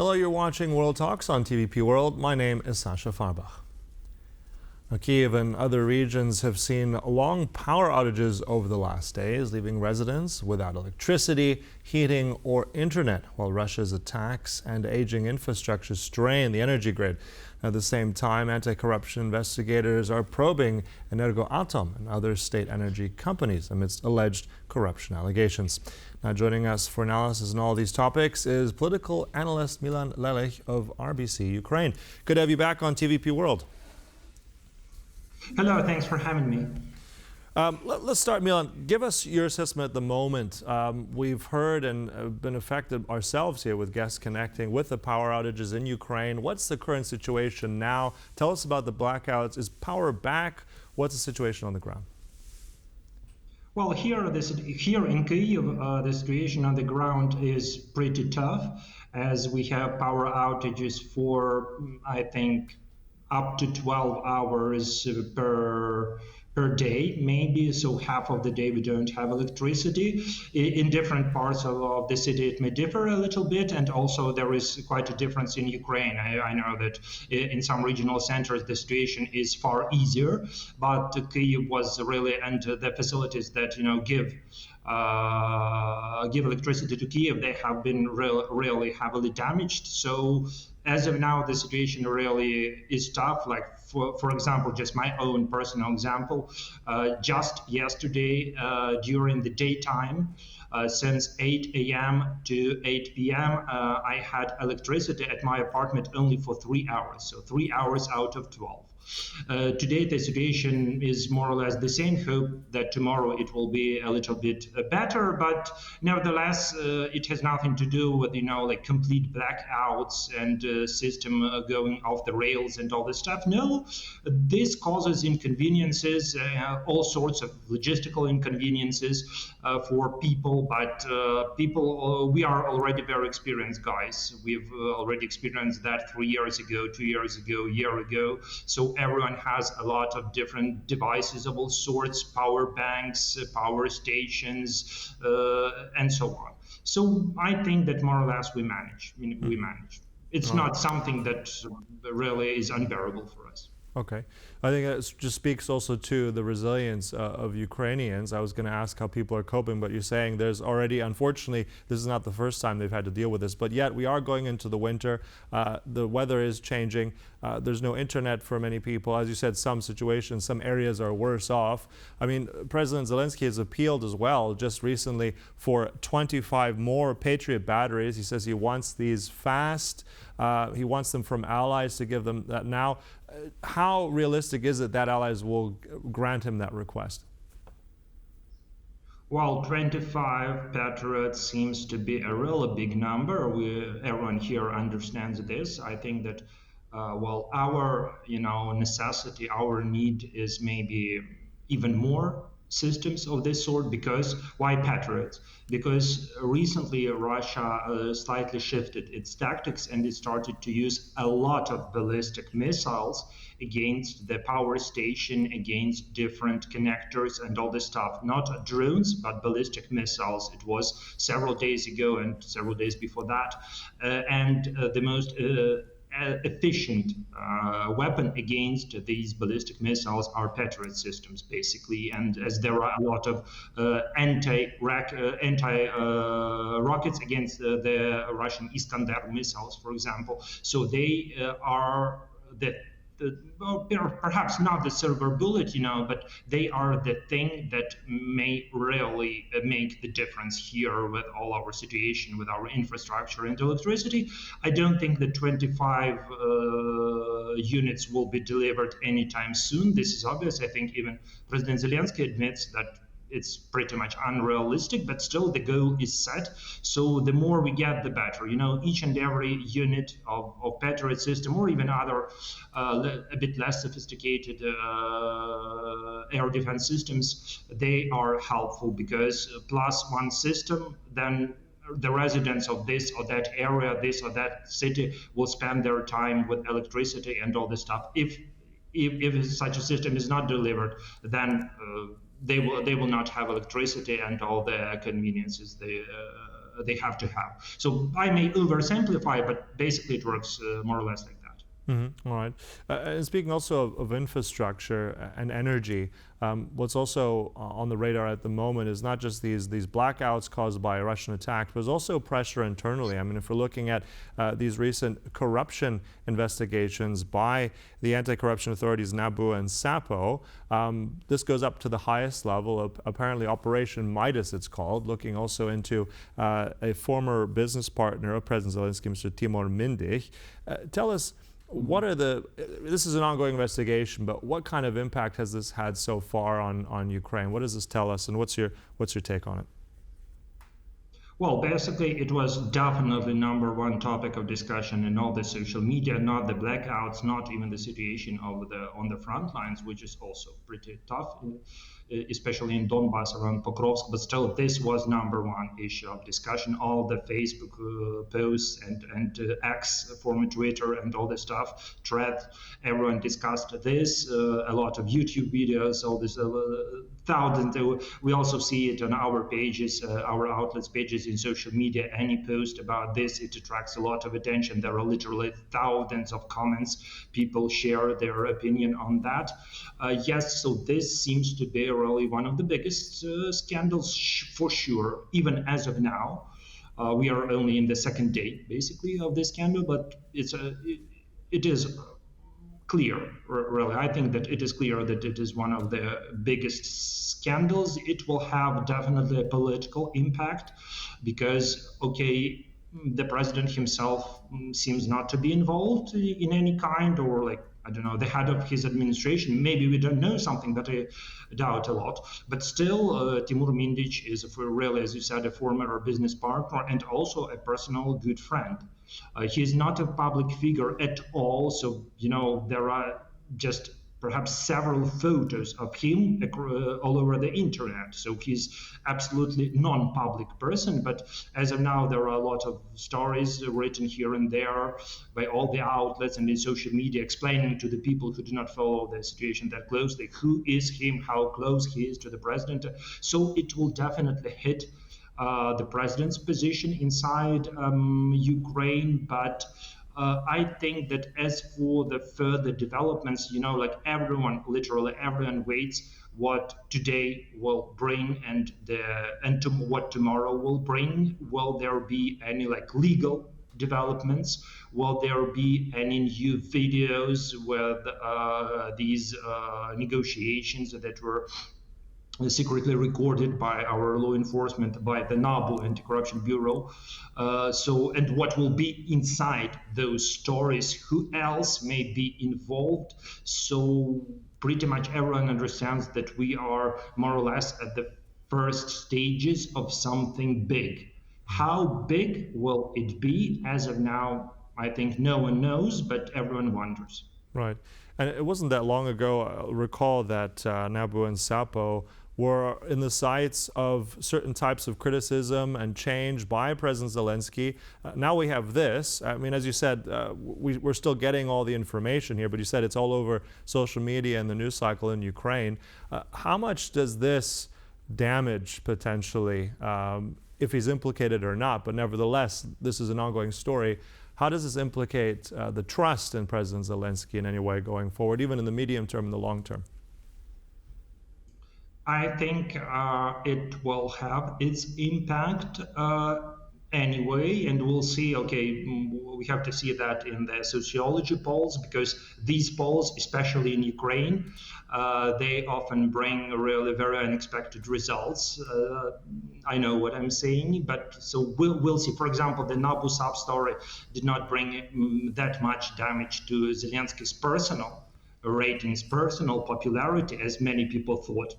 Hello, you're watching World Talks on TVP World. My name is Sascha Fahrbach. Kyiv and other regions have seen long power outages over the last days, leaving residents without electricity, heating, or internet, while Russia's attacks and aging infrastructure strain the energy grid. At the same time, anti-corruption investigators are probing Energoatom and other state energy companies amidst alleged corruption allegations. Now, joining us for analysis on all these topics is political analyst Milan Lelich of RBC-Ukraine. Good to have you back on TVP World. Hello, thanks for having me. Let's start, Milan. Give us your assessment at the moment. We've heard and been affected ourselves here with guests connecting with the power outages in Ukraine. What's the current situation now? Tell us about the blackouts. Is power back? What's the situation on the ground? Well, here in Kyiv, the situation on the ground is pretty tough, as we have power outages for, I think, up to 12 hours per day, maybe. So half of the day we don't have electricity. In different parts of the city it may differ a little bit, and also there is quite a difference in Ukraine. I know that in some regional centers the situation is far easier, but Kyiv was really, and the facilities that give electricity to Kyiv, they have been really heavily damaged. So as of now, the situation really is tough. Like, for example, just my own personal example, just yesterday during the daytime, since 8 a.m. to 8 p.m., I had electricity at my apartment only for 3 hours, so 3 hours out of 12. Today the situation is more or less the same. Hope that tomorrow it will be a little bit better, but nevertheless it has nothing to do with like complete blackouts and system going off the rails and all this stuff. No, this causes inconveniences, all sorts of logistical inconveniences for people, but we are already very experienced guys. We've already experienced that 3 years ago, 2 years ago, a year ago. So everyone has a lot of different devices of all sorts, power banks, power stations, and so on. So I think that more or less we manage. We manage. It's not something that really is unbearable for us. Okay. I think that just speaks also to the resilience of Ukrainians. I was going to ask how people are coping, but you're saying there's already, unfortunately, this is not the first time they've had to deal with this, but yet we are going into the winter. The weather is changing. There's no internet for many people. As you said, some situations, some areas are worse off. I mean, President Zelensky has appealed as well just recently for 25 more Patriot batteries. He says he wants these fast. He wants them from allies to give them that now. How realistic is it that allies will grant him that request? Well, 25 Patriots seems to be a really big number. Everyone here understands this. I think that, our necessity, our need is maybe even more systems of this sort. Because why Patriots? Because recently Russia slightly shifted its tactics and it started to use a lot of ballistic missiles against the power station, against different connectors and all this stuff. Not drones, but ballistic missiles. It was several days ago and several days before that. The most efficient weapon against these ballistic missiles are Patriot systems, basically. And as there are a lot of anti-rockets against the Russian Iskander missiles, for example, so they are perhaps not the silver bullet, but they are the thing that may really make the difference here with all our situation, with our infrastructure and electricity. I don't think that 25 units will be delivered anytime soon. This is obvious. I think even President Zelensky admits that it's pretty much unrealistic, but still the goal is set. So the more we get, the better. Each and every unit of Patriot system, or even other a bit less sophisticated air defense systems, they are helpful, because plus one system, then the residents of this or that area, this or that city, will spend their time with electricity and all this stuff. If such a system is not delivered, then they will not have electricity and all the conveniences they have to have. So I may oversimplify, but basically it works more or less like that. All right. And speaking also of infrastructure and energy, what's also on the radar at the moment is not just these blackouts caused by a Russian attack, but there's also pressure internally. I mean, if we're looking at these recent corruption investigations by the anti-corruption authorities NABU and SAPO, this goes up to the highest level of apparently Operation Midas, it's called, looking also into a former business partner of President Zelensky, Mr. Timur Mindich. Tell us, this is an ongoing investigation, but what kind of impact has this had so far on Ukraine? What does this tell us, and what's your take on it? Well, basically, it was definitely number one topic of discussion in all the social media, not the blackouts, not even the situation on the front lines, which is also pretty tough, especially in Donbass around Pokrovsk. But still, this was number one issue of discussion. All the Facebook posts and X, former Twitter, and all the stuff, thread, everyone discussed this. A lot of YouTube videos, all this thousands. We also see it on our pages, our outlets' pages in social media. Any post about this, it attracts a lot of attention. There are literally thousands of comments. People share their opinion on that. Yes, so this seems to be really one of the biggest scandals for sure, even as of now. We are only in the second day, basically, of this scandal, but it is clear, really. I think that it is clear that it is one of the biggest scandals. It will have definitely a political impact because, okay, the president himself seems not to be involved in any kind, or like, I don't know, the head of his administration. Maybe we don't know something, but I doubt a lot. But still, Timur Mindich is, really, as you said, a former business partner and also a personal good friend. He is not a public figure at all. So, there are just perhaps several photos of him all over the internet. So he's absolutely non-public person. But as of now, there are a lot of stories written here and there by all the outlets and in social media explaining to the people who do not follow the situation that closely who is him, how close he is to the president. So it will definitely hit the president's position inside Ukraine, but I think that as for the further developments, like literally everyone waits what today will bring and what tomorrow will bring. Will there be any legal developments? Will there be any new videos with these negotiations that were secretly recorded by our law enforcement, by the NABU, Anti-Corruption Bureau. And what will be inside those stories? Who else may be involved? So pretty much everyone understands that we are more or less at the first stages of something big. How big will it be? As of now, I think no one knows, but everyone wonders. Right. And it wasn't that long ago, I recall that NABU and SAPO were in the sights of certain types of criticism and change by President Zelensky. Now we have this. I mean, as you said, we're still getting all the information here, but you said it's all over social media and the news cycle in Ukraine. How much does this damage potentially, if he's implicated or not, but nevertheless, this is an ongoing story. How does this implicate the trust in President Zelensky in any way going forward, even in the medium term and the long term? I think it will have its impact anyway, and we'll see. Okay, we have to see that in the sociology polls, because these polls, especially in Ukraine, they often bring really very unexpected results. I know what I'm saying, but so we'll see. For example, the NABU sub story did not bring that much damage to Zelensky's personal ratings, personal popularity, as many people thought.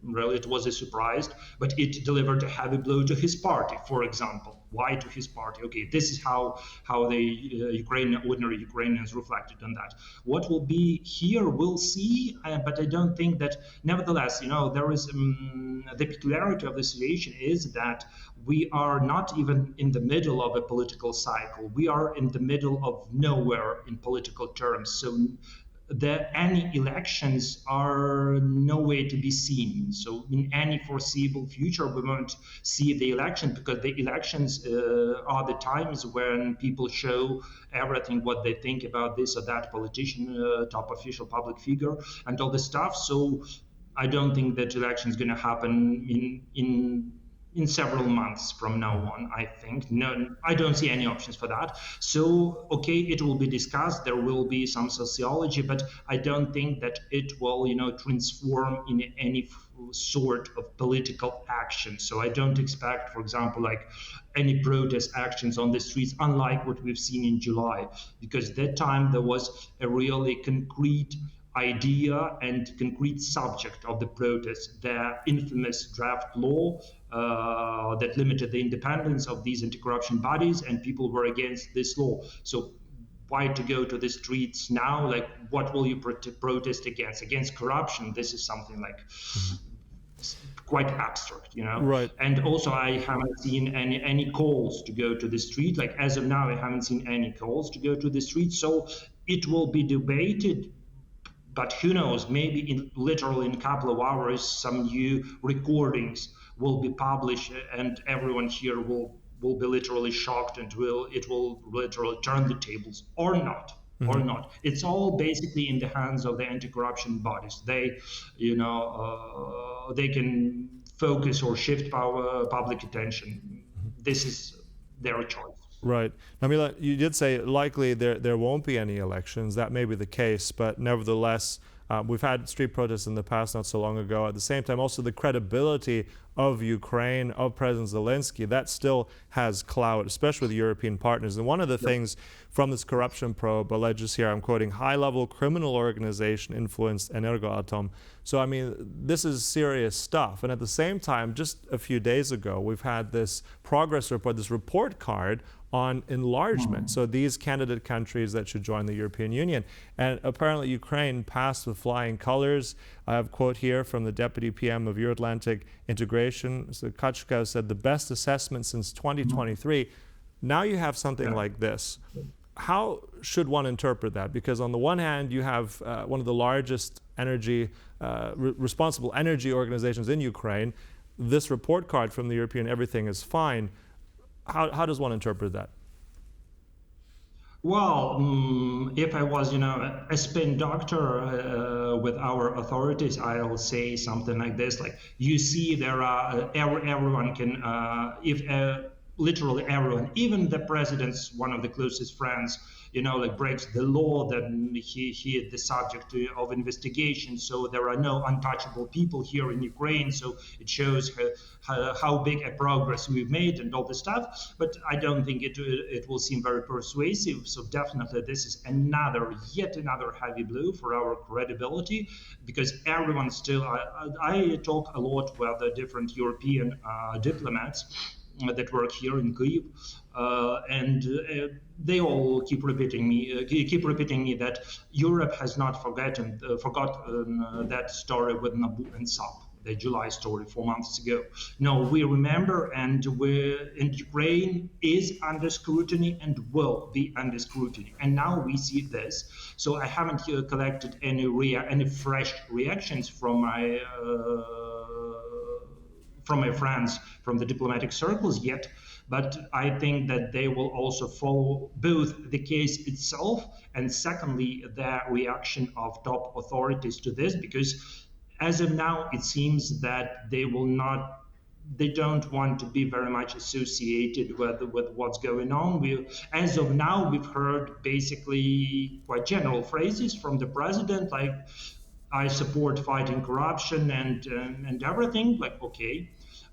Really, it was a surprise, but it delivered a heavy blow to his party, for example. Why to his party? Okay, this is how the ordinary Ukrainians reflected on that. What will be here, we'll see, but I don't think that, nevertheless, there is the peculiarity of the situation is that we are not even in the middle of a political cycle. We are in the middle of nowhere in political terms. So that any elections are nowhere to be seen. So in any foreseeable future, we won't see the election, because the elections are the times when people show everything what they think about this or that politician, top official, public figure, and all this stuff. So I don't think that election is going to happen in several months from now on. I think no, I don't see any options for that. So okay, it will be discussed. There will be some sociology, but I don't think that it will, transform in any sort of political action. So I don't expect, for example, like any protest actions on the streets, unlike what we've seen in July, because that time there was a really concrete idea and concrete subject of the protest, the infamous draft law that limited the independence of these anti-corruption bodies, and people were against this law. So why to go to the streets now? Like, what will you protest against? Against corruption? This is something like quite abstract, Right. And also, I haven't seen any calls to go to the street. Like, as of now, I haven't seen any calls to go to the street. So it will be debated. But who knows, maybe literally in a couple of hours, some new recordings will be published, and everyone here will be literally shocked, and it will literally turn the tables, or not. Or not. It's all basically in the hands of the anti-corruption bodies. They, they can focus or shift public attention. This is their choice. Right. Now, Milan, you did say likely there won't be any elections. That may be the case, but nevertheless, we've had street protests in the past not so long ago. At the same time, also the credibility of Ukraine, of President Zelensky, that still has clout, especially with European partners. And one of the things from this corruption probe alleges here, I'm quoting, high-level criminal organization influenced Energoatom. So, I mean, this is serious stuff. And at the same time, just a few days ago, we've had this progress report, this report card on enlargement. So these candidate countries that should join the European Union. And apparently Ukraine passed with flying colors. I have a quote here from the Deputy PM of Euro-Atlantic Integration. So Sascha said, the best assessment since 2023. Now you have something like this. How should one interpret that? Because on the one hand, you have one of the largest energy, responsible energy organizations in Ukraine. This report card from the European, everything is fine. How does one interpret that? Well, if I was, a spin doctor with our authorities, I'll say something like this: like, you see, there are everyone can, if literally everyone, even the president's one of the closest friends, like breaks the law, then he is the subject of investigation. So there are no untouchable people here in Ukraine. So it shows how big a progress we've made and all this stuff. But I don't think it will seem very persuasive. So definitely this is yet another heavy blow for our credibility, because everyone still, I talk a lot with the different European diplomats that work here in Kyiv, and they all keep repeating me that Europe has not forgotten that story with Nabu and Sap, the July story 4 months ago. No, we remember, and Ukraine is under scrutiny and will be under scrutiny. And now we see this. So I haven't collected any fresh reactions from my friends from the diplomatic circles yet, but I think that they will also follow both the case itself and secondly the reaction of top authorities to this, because as of now it seems that they don't want to be very much associated with what's going on. As of now, we've heard basically quite general phrases from the president, like, I support fighting corruption and everything, like, okay.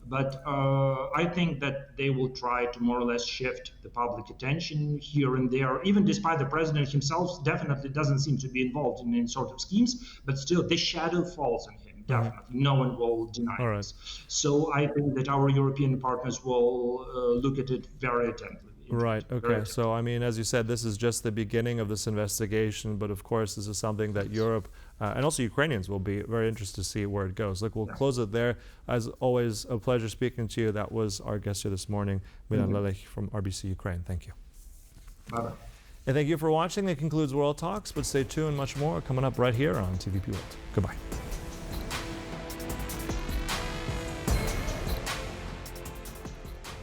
But I think that they will try to more or less shift the public attention here and there, even despite the president himself definitely doesn't seem to be involved in any sort of schemes, but still the shadow falls on him, definitely. No one will deny this. So I think that our European partners will look at it very attentively. Right, okay. So, I mean, as you said, this is just the beginning of this investigation, but of course, this is something that Europe and also Ukrainians will be very interested to see where it goes. Look, we'll close it there. As always, a pleasure speaking to you. That was our guest here this morning, Milan Lelich from RBC Ukraine. Thank you. Bye-bye. And thank you for watching. That concludes World Talks, but stay tuned, much more coming up right here on TVP World. Goodbye.